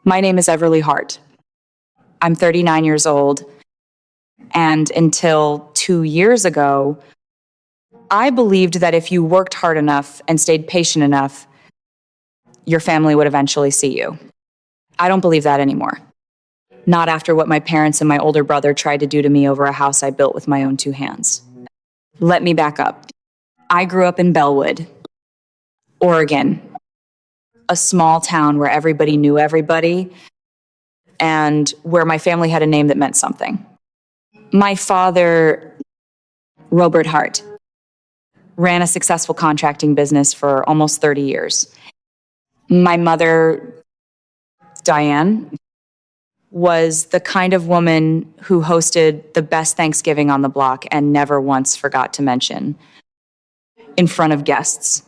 My name is Everly Hart. I'm 39 years old, and until 2 years ago, I believed that if you worked hard enough and stayed patient enough, your family would eventually see you. I don't believe that anymore. Not after what my parents and my older brother tried to do to me over a house I built with my own two hands. Let me back up. I grew up in Bellwood, Oregon, a small town where everybody knew everybody and where my family had a name that meant something. My father, Robert Hart, ran a successful contracting business for almost 30 years. My mother, Diane, was the kind of woman who hosted the best Thanksgiving on the block and never once forgot to mention, in front of guests,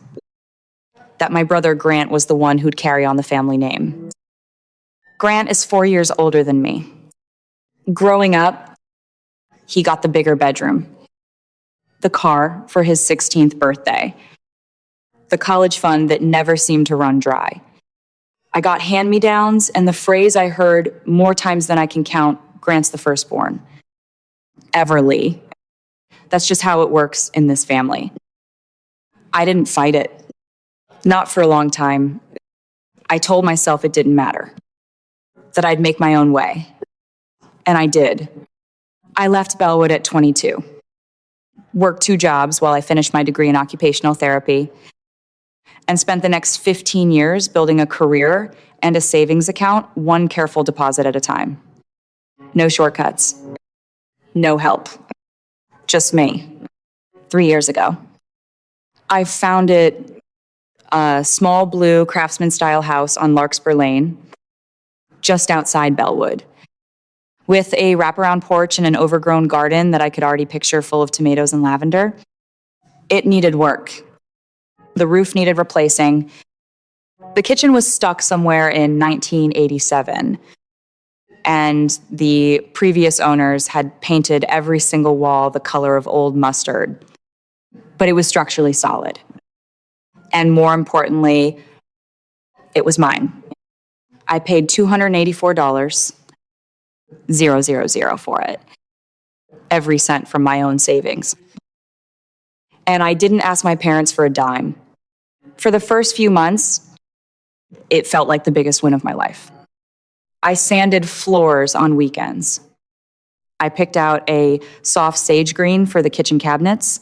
that my brother Grant was the one who'd carry on the family name. Grant is 4 years older than me. Growing up, he got the bigger bedroom, the car for his 16th birthday, the college fund that never seemed to run dry. I got hand-me-downs, and the phrase I heard more times than I can count, Grant's the firstborn. Everly. That's just how it works in this family. I didn't fight it. Not for a long time. I told myself it didn't matter, that I'd make my own way. And I did. I left Bellwood at 22. Worked 2 jobs while I finished my degree in occupational therapy, and spent the next 15 years building a career and a savings account, one careful deposit at a time. No shortcuts. No help. Just me. 3 years ago. I founded a small blue craftsman-style house on Larkspur Lane, just outside Bellwood, with a wraparound porch and an overgrown garden that I could already picture full of tomatoes and lavender. It needed work. The roof needed replacing. The kitchen was stuck somewhere in 1987, and the previous owners had painted every single wall the color of old mustard, but it was structurally solid. And more importantly, it was mine. I paid $284, 000 for it. Every cent from my own savings. And I didn't ask my parents for a dime. For the first few months, it felt like the biggest win of my life. I sanded floors on weekends. I picked out a soft sage green for the kitchen cabinets.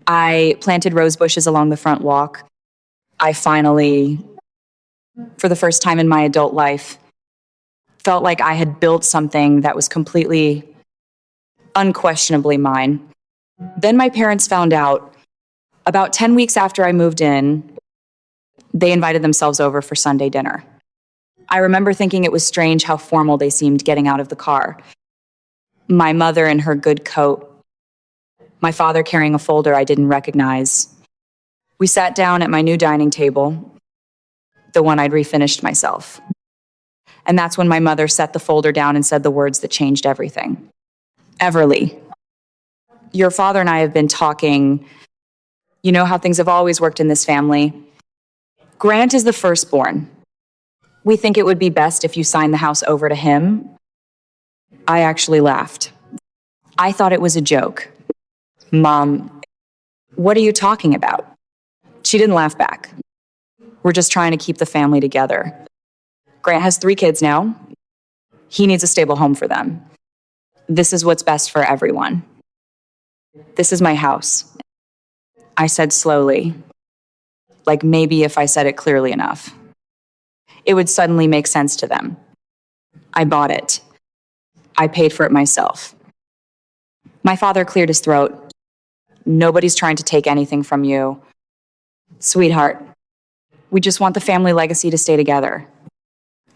I planted rose bushes along the front walk. I finally, for the first time in my adult life, felt like I had built something that was completely, unquestionably mine. Then my parents found out. About 10 weeks after I moved in, they invited themselves over for Sunday dinner. I remember thinking it was strange how formal they seemed getting out of the car. My mother in her good coat, my father carrying a folder I didn't recognize. We sat down at my new dining table, the one I'd refinished myself. And that's when my mother set the folder down and said the words that changed everything. Everly, your father and I have been talking. You know how things have always worked in this family. Grant is the firstborn. We think it would be best if you signed the house over to him. I actually laughed. I thought it was a joke. Mom, what are you talking about? She didn't laugh back. We're just trying to keep the family together. Grant has 3 kids now. He needs a stable home for them. This is what's best for everyone. This is my house. I said slowly, like maybe if I said it clearly enough, it would suddenly make sense to them. I bought it. I paid for it myself. My father cleared his throat. Nobody's trying to take anything from you. Sweetheart, we just want the family legacy to stay together.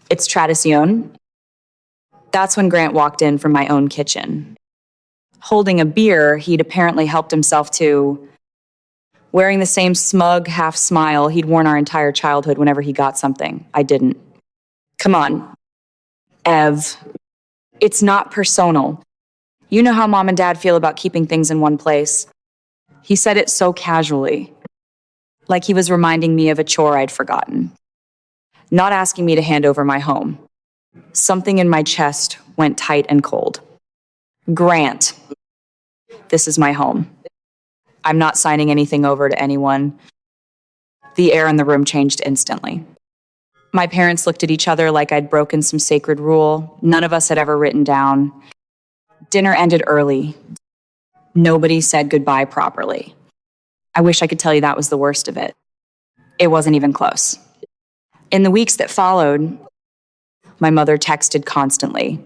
It's tradición. That's when Grant walked in from my own kitchen. Holding a beer he'd apparently helped himself to, wearing the same smug half smile he'd worn our entire childhood whenever he got something. I didn't. Come on, Ev. It's not personal. You know how Mom and Dad feel about keeping things in one place. He said it so casually, like he was reminding me of a chore I'd forgotten, not asking me to hand over my home. Something in my chest went tight and cold. Grant, this is my home. I'm not signing anything over to anyone. The air in the room changed instantly. My parents looked at each other like I'd broken some sacred rule none of us had ever written down. Dinner ended early. Nobody said goodbye properly. I wish I could tell you that was the worst of it. It wasn't even close. In the weeks that followed, my mother texted constantly.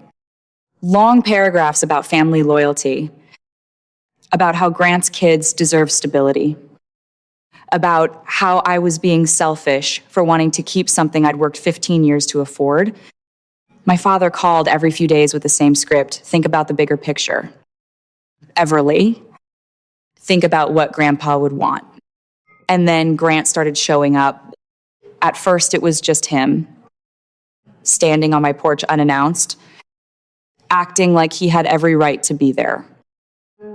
Long paragraphs about family loyalty, about how Grant's kids deserve stability, about how I was being selfish for wanting to keep something I'd worked 15 years to afford. My father called every few days with the same script. Think about the bigger picture. Everly, think about what Grandpa would want. And then Grant started showing up. At first, it was just him, standing on my porch unannounced, acting like he had every right to be there.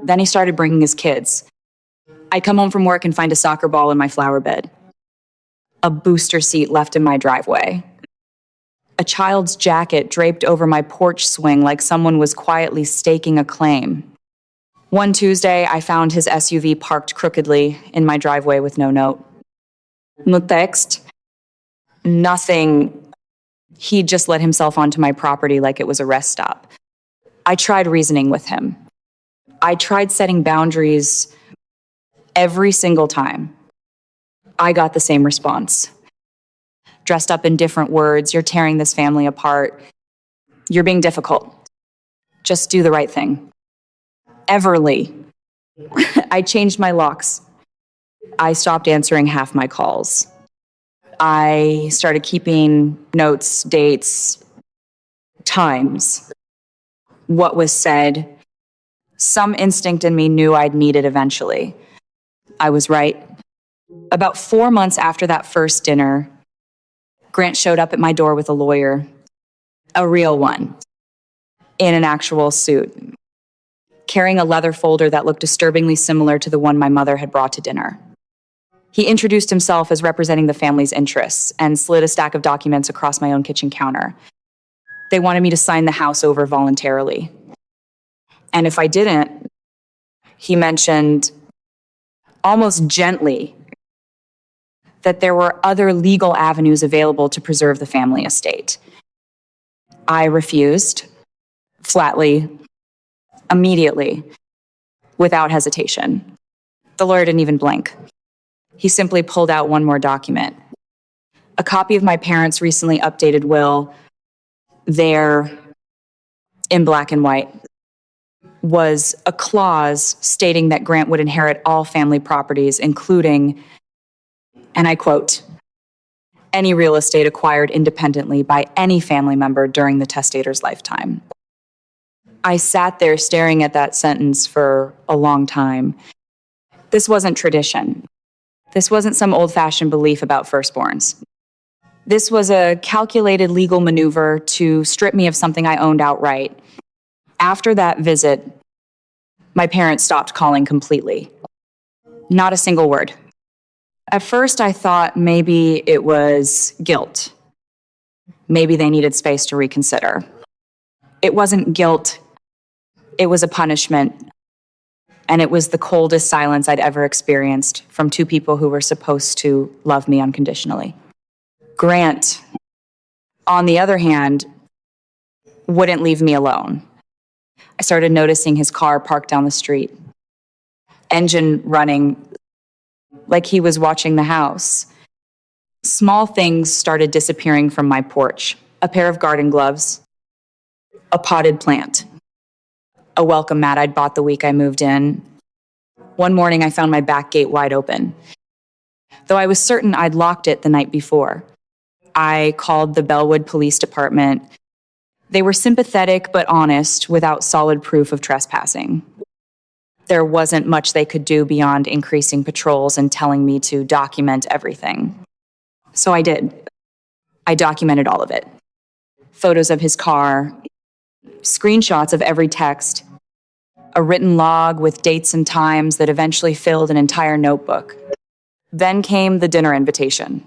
Then he started bringing his kids. I'd come home from work and find a soccer ball in my flower bed, a booster seat left in my driveway, a child's jacket draped over my porch swing like someone was quietly staking a claim. One Tuesday, I found his SUV parked crookedly in my driveway with no note. No text. Nothing. He'd just let himself onto my property like it was a rest stop. I tried reasoning with him. I tried setting boundaries. Every single time, I got the same response. Dressed up in different words, you're tearing this family apart. You're being difficult. Just do the right thing. Everly. I changed my locks. I stopped answering half my calls. I started keeping notes, dates, times, what was said. Some instinct in me knew I'd need it eventually. I was right. About 4 months after that first dinner, Grant showed up at my door with a lawyer, a real one, in an actual suit, carrying a leather folder that looked disturbingly similar to the one my mother had brought to dinner. He introduced himself as representing the family's interests and slid a stack of documents across my own kitchen counter. They wanted me to sign the house over voluntarily. And if I didn't, he mentioned almost gently that there were other legal avenues available to preserve the family estate. I refused, flatly, immediately, without hesitation. The lawyer didn't even blink. He simply pulled out one more document. A copy of my parents' recently updated will, there, in black and white, was a clause stating that Grant would inherit all family properties, including, and I quote, any real estate acquired independently by any family member during the testator's lifetime. I sat there staring at that sentence for a long time. This wasn't tradition. This wasn't some old-fashioned belief about firstborns. This was a calculated legal maneuver to strip me of something I owned outright. After that visit, my parents stopped calling completely. Not a single word. At first, I thought maybe it was guilt. Maybe they needed space to reconsider. It wasn't guilt. It was a punishment. And it was the coldest silence I'd ever experienced from two people who were supposed to love me unconditionally. Grant, on the other hand, wouldn't leave me alone. I started noticing his car parked down the street, engine running like he was watching the house. Small things started disappearing from my porch. A pair of garden gloves, a potted plant, a welcome mat I'd bought the week I moved in. One morning, I found my back gate wide open, though I was certain I'd locked it the night before. I called the Bellwood Police Department. They were sympathetic but honest, without solid proof of trespassing. There wasn't much they could do beyond increasing patrols and telling me to document everything. So I did. I documented all of it. Photos of his car, screenshots of every text, a written log with dates and times that eventually filled an entire notebook. Then came the dinner invitation.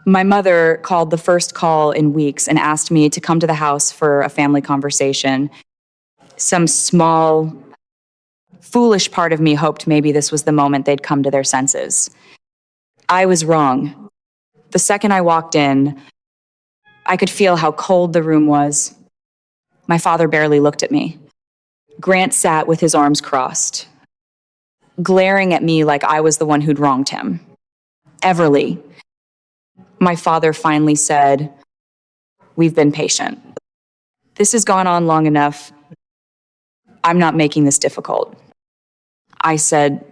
My mother called the first call in weeks and asked me to come to the house for a family conversation. Some small, foolish part of me hoped maybe this was the moment they'd come to their senses. I was wrong. The second I walked in, I could feel how cold the room was. My father barely looked at me. Grant sat with his arms crossed, glaring at me like I was the one who'd wronged him. Everly. My father finally said, "We've been patient. This has gone on long enough. I'm not making this difficult." I said,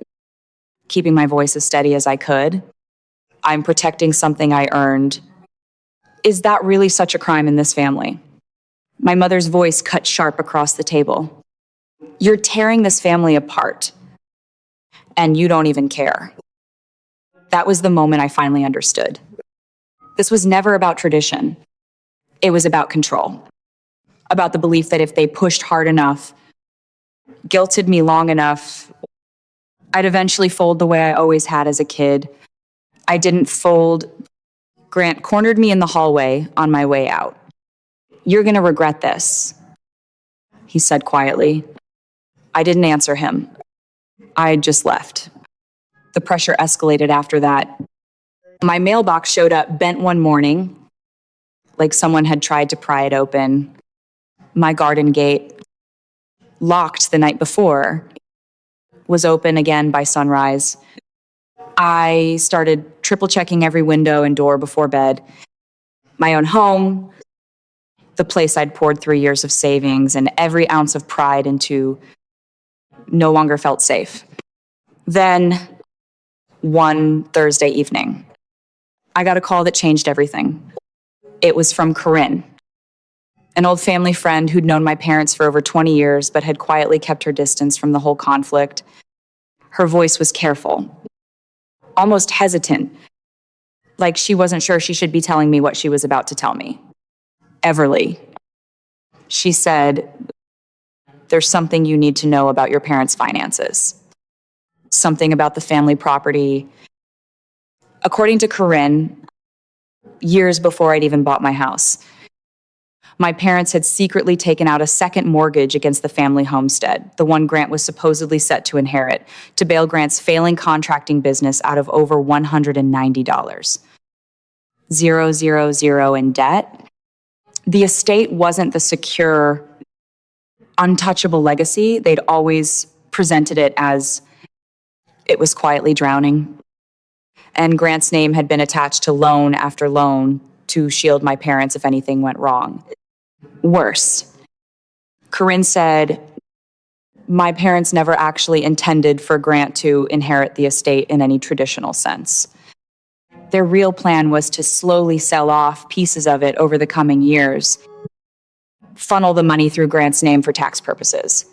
keeping my voice as steady as I could, "I'm protecting something I earned. Is that really such a crime in this family?" My mother's voice cut sharp across the table. "You're tearing this family apart, and you don't even care." That was the moment I finally understood. This was never about tradition. It was about control. About the belief that if they pushed hard enough, guilted me long enough, I'd eventually fold the way I always had as a kid. I didn't fold. Grant cornered me in the hallway on my way out. "You're going to regret this," he said quietly. I didn't answer him. I just left. The pressure escalated after that. My mailbox showed up bent one morning, like someone had tried to pry it open. My garden gate, locked the night before, was open again by sunrise. I started triple checking every window and door before bed. My own home, the place I'd poured 3 years of savings and every ounce of pride into, no longer felt safe. Then, one Thursday evening, I got a call that changed everything. It was from Corinne, an old family friend who'd known my parents for over 20 years but had quietly kept her distance from the whole conflict. Her voice was careful, almost hesitant, like she wasn't sure she should be telling me what she was about to tell me. "Everly," she said, "there's something you need to know about your parents' finances. Something about the family property." According to Corinne, years before I'd even bought my house, my parents had secretly taken out a second mortgage against the family homestead, the one Grant was supposedly set to inherit, to bail Grant's failing contracting business out of over $190. 000 in debt. The estate wasn't the secure, untouchable legacy they'd always presented it as. It was quietly drowning. And Grant's name had been attached to loan after loan to shield my parents if anything went wrong. Worse, Corinne said, my parents never actually intended for Grant to inherit the estate in any traditional sense. Their real plan was to slowly sell off pieces of it over the coming years, funnel the money through Grant's name for tax purposes,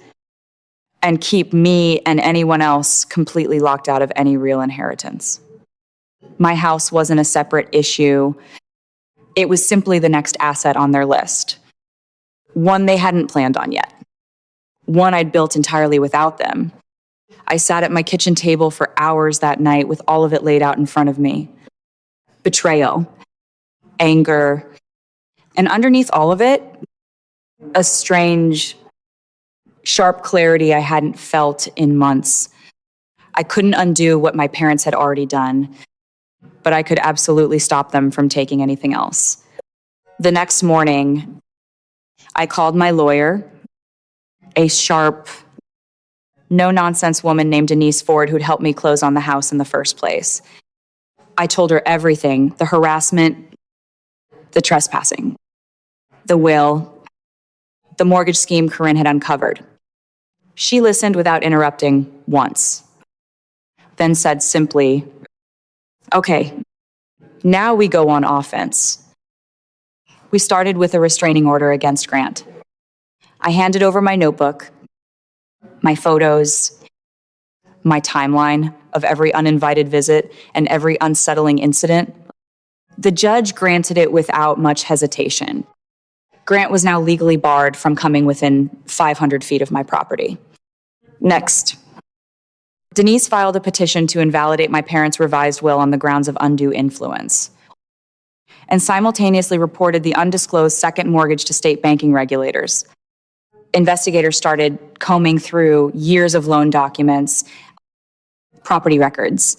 and keep me and anyone else completely locked out of any real inheritance. My house wasn't a separate issue. It was simply the next asset on their list. One they hadn't planned on yet. One I'd built entirely without them. I sat at my kitchen table for hours that night with all of it laid out in front of me. Betrayal, anger, and underneath all of it, a strange, sharp clarity I hadn't felt in months. I couldn't undo what my parents had already done, but I could absolutely stop them from taking anything else. The next morning, I called my lawyer, a sharp, no-nonsense woman named Denise Ford who'd helped me close on the house in the first place. I told her everything, the harassment, the trespassing, the will, the mortgage scheme Corinne had uncovered. She listened without interrupting once, then said simply, "Okay, now we go on offense." We started with a restraining order against Grant. I handed over my notebook, my photos, my timeline of every uninvited visit and every unsettling incident. The judge granted it without much hesitation. Grant was now legally barred from coming within 500 feet of my property. Next, Denise filed a petition to invalidate my parents' revised will on the grounds of undue influence. and simultaneously reported the undisclosed second mortgage to state banking regulators. Investigators started combing through years of loan documents, property records,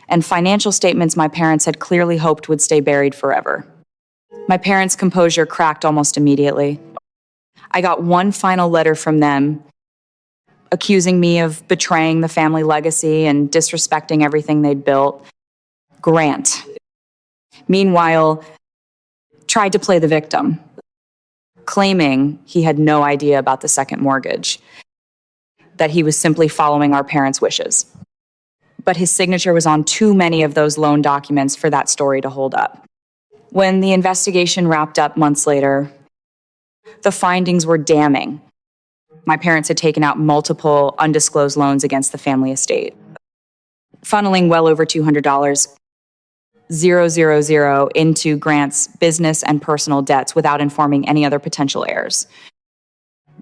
and financial statements my parents had clearly hoped would stay buried forever. My parents' composure cracked almost immediately. I got one final letter from them accusing me of betraying the family legacy and disrespecting everything they'd built. Grant, meanwhile, tried to play the victim, claiming he had no idea about the second mortgage, that he was simply following our parents' wishes. But his signature was on too many of those loan documents for that story to hold up. When the investigation wrapped up months later, the findings were damning. My parents had taken out multiple undisclosed loans against the family estate, funneling well over $200, 000, into Grant's business and personal debts without informing any other potential heirs,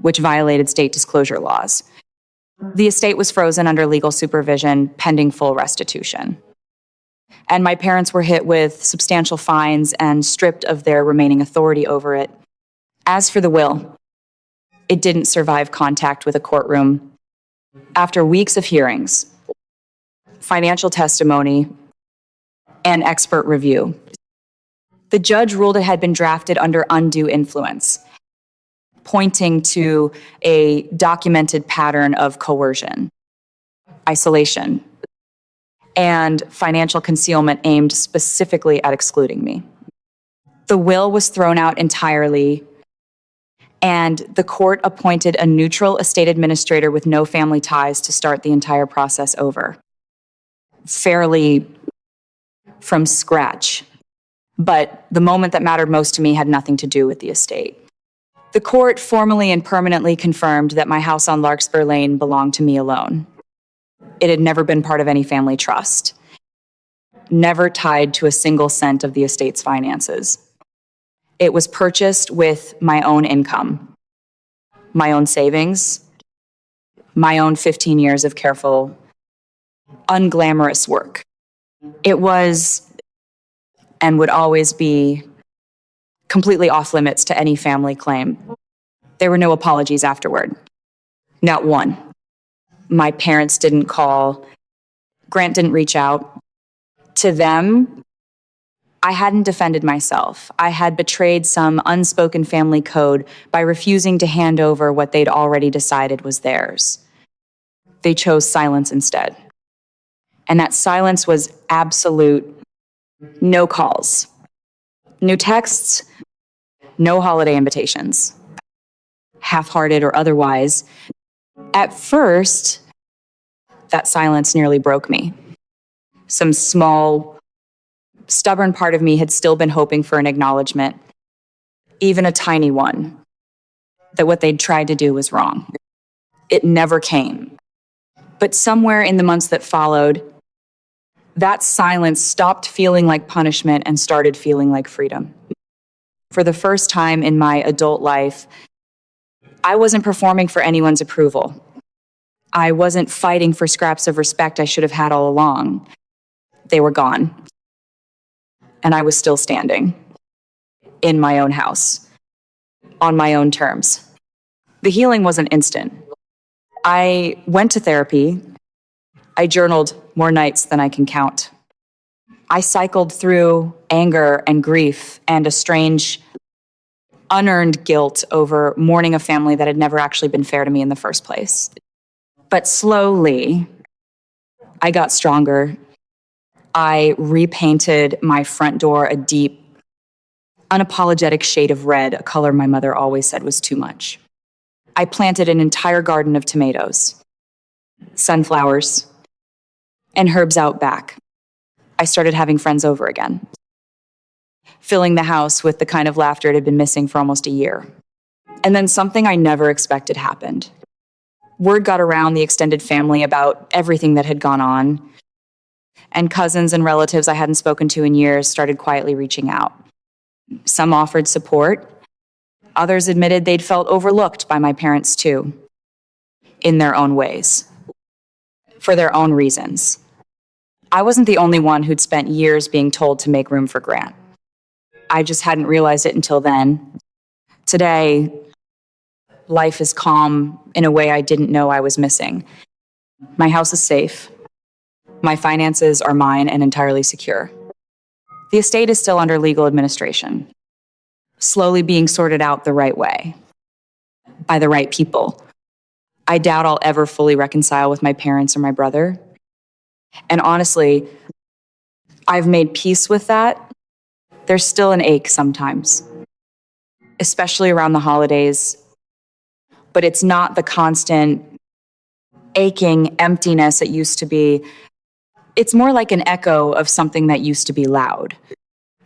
which violated state disclosure laws. The estate was frozen under legal supervision, pending full restitution. And my parents were hit with substantial fines and stripped of their remaining authority over it. As for the will, it didn't survive contact with a courtroom. After weeks of hearings, financial testimony, and expert review, the judge ruled it had been drafted under undue influence, pointing to a documented pattern of coercion, isolation, and financial concealment aimed specifically at excluding me. The will was thrown out entirely, and the court appointed a neutral estate administrator with no family ties to start the entire process over, fairly from scratch. But the moment that mattered most to me had nothing to do with the estate. The court formally and permanently confirmed that my house on Larkspur Lane belonged to me alone. It had never been part of any family trust, never tied to a single cent of the estate's finances. It was purchased with my own income, my own savings, my own 15 years of careful, unglamorous work. It was, and would always be, completely off limits to any family claim. There were no apologies afterward. Not one. My parents didn't call. Grant didn't reach out. To them, I hadn't defended myself. I had betrayed some unspoken family code by refusing to hand over what they'd already decided was theirs. They chose silence instead. And that silence was absolute. No calls, no texts, no holiday invitations, half-hearted or otherwise. At first, that silence nearly broke me. Some small, stubborn part of me had still been hoping for an acknowledgement, even a tiny one, that what they'd tried to do was wrong. It never came. But somewhere in the months that followed, that silence stopped feeling like punishment and started feeling like freedom. For the first time in my adult life, I wasn't performing for anyone's approval. I wasn't fighting for scraps of respect I should have had all along. They were gone. And I was still standing in my own house, on my own terms. The healing wasn't instant. I went to therapy. I journaled more nights than I can count. I cycled through anger and grief and a strange, unearned guilt over mourning a family that had never actually been fair to me in the first place. But slowly, I got stronger. I repainted my front door a deep, unapologetic shade of red, a color my mother always said was too much. I planted an entire garden of tomatoes, sunflowers, and herbs out back. I started having friends over again, filling the house with the kind of laughter it had been missing for almost a year. And then something I never expected happened. Word got around the extended family about everything that had gone on, and cousins and relatives I hadn't spoken to in years started quietly reaching out. Some offered support. Others admitted they'd felt overlooked by my parents too, in their own ways, for their own reasons. I wasn't the only one who'd spent years being told to make room for Grant. I just hadn't realized it until then. Today, life is calm in a way I didn't know I was missing. My house is safe. My finances are mine and entirely secure. The estate is still under legal administration, slowly being sorted out the right way, by the right people. I doubt I'll ever fully reconcile with my parents or my brother. And honestly, I've made peace with that. There's still an ache sometimes, especially around the holidays. But it's not the constant aching emptiness it used to be. It's more like an echo of something that used to be loud.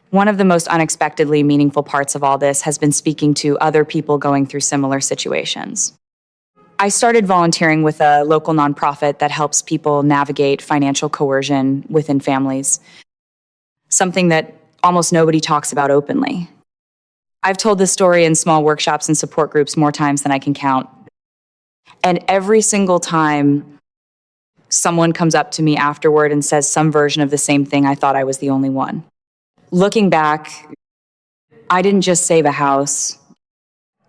One of the most unexpectedly meaningful parts of all this has been speaking to other people going through similar situations. I started volunteering with a local nonprofit that helps people navigate financial coercion within families, something that almost nobody talks about openly. I've told this story in small workshops and support groups more times than I can count. And every single time someone comes up to me afterward and says some version of the same thing, I thought I was the only one. Looking back, I didn't just save a house.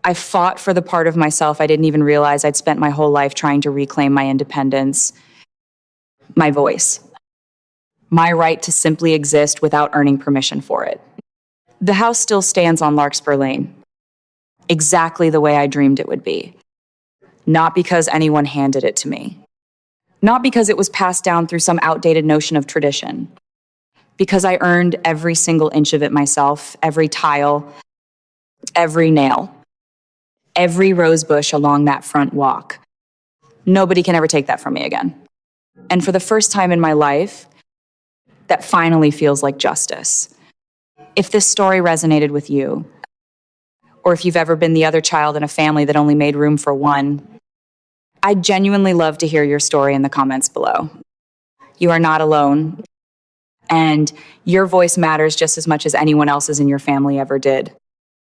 I fought for the part of myself I didn't even realize I'd spent my whole life trying to reclaim my independence, my voice, my right to simply exist without earning permission for it. The house still stands on Larkspur Lane, exactly the way I dreamed it would be. Not because anyone handed it to me. Not because it was passed down through some outdated notion of tradition. Because I earned every single inch of it myself, every tile, every nail, every rose bush along that front walk. Nobody can ever take that from me again. And for the first time in my life, that finally feels like justice. If this story resonated with you, or if you've ever been the other child in a family that only made room for one, I'd genuinely love to hear your story in the comments below. You are not alone, and your voice matters just as much as anyone else's in your family ever did.